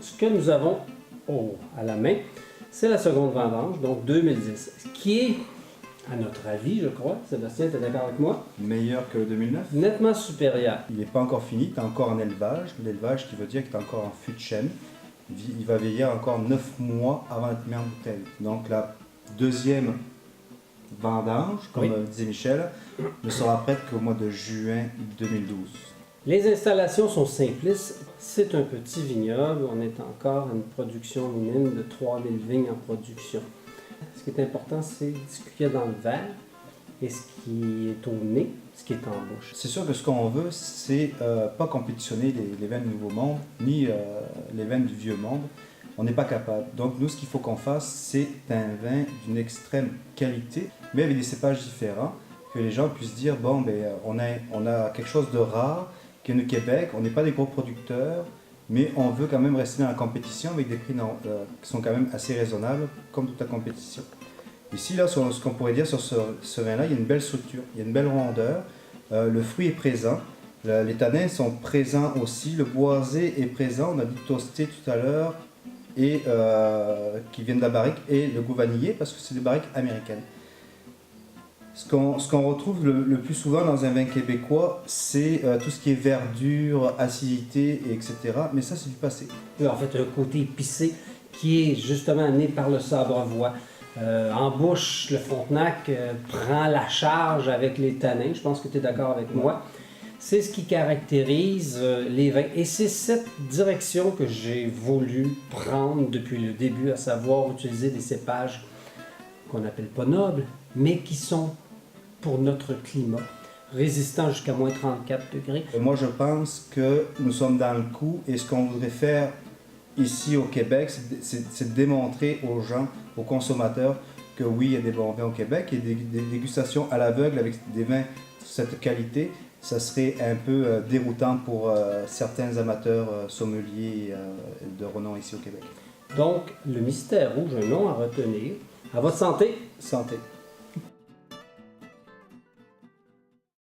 ce que nous avons à la main, c'est la seconde vendange, donc 2010, qui est, à notre avis, je crois, Sébastien, tu es d'accord avec moi? Meilleur que le 2009. Nettement supérieur. Il n'est pas encore fini, tu es encore en élevage. L'élevage qui veut dire que tu es encore en fût de chêne. Il va vieillir encore 9 mois avant d'être mis en bouteille. Donc la deuxième vendange, comme disait Michel, ne sera prête qu'au mois de juin 2012. Les installations sont simplistes. C'est un petit vignoble. On est encore à une production minime de 3000 vignes en production. Ce qui est important, c'est ce qu'il y a dans le verre et ce qui est au nez, ce qui est en bouche. C'est sûr que ce qu'on veut, c'est pas compétitionner les vins du Nouveau Monde, ni les vins du Vieux Monde. On n'est pas capable. Donc nous, ce qu'il faut qu'on fasse, c'est un vin d'une extrême qualité, mais avec des cépages différents, que les gens puissent dire, bon, ben, on a quelque chose de rare, qui est le Québec, on n'est pas des gros producteurs, mais on veut quand même rester dans la compétition avec des prix qui sont quand même assez raisonnables, comme toute la compétition. Ici, là, ce qu'on pourrait dire sur ce vin-là, il y a une belle structure, il y a une belle rondeur, le fruit est présent, les tanins sont présents aussi, le boisé est présent, on a dit toasté tout à l'heure, et qui viennent de la barrique, et le goût vanillé, parce que c'est des barriques américaines. Ce qu'on retrouve le plus souvent dans un vin québécois, c'est tout ce qui est verdure, acidité, etc. Mais ça, c'est du passé. En fait, un côté épicé qui est justement amené par le sabrevois. En bouche, le Frontenac prend la charge avec les tanins. Je pense que tu es d'accord avec moi. C'est ce qui caractérise les vins. Et c'est cette direction que j'ai voulu prendre depuis le début, à savoir utiliser des cépages qu'on n'appelle pas nobles, mais qui sont, pour notre climat, résistants jusqu'à moins 34 degrés. Moi, je pense que nous sommes dans le coup, et ce qu'on voudrait faire ici au Québec, c'est de démontrer aux gens, aux consommateurs, que oui, il y a des bons vins au Québec, et des dégustations à l'aveugle avec des vins de cette qualité, ça serait un peu déroutant pour certains amateurs sommeliers de renom ici au Québec. Donc, le Mystère Rouge, un nom à retenir. À votre santé! Santé!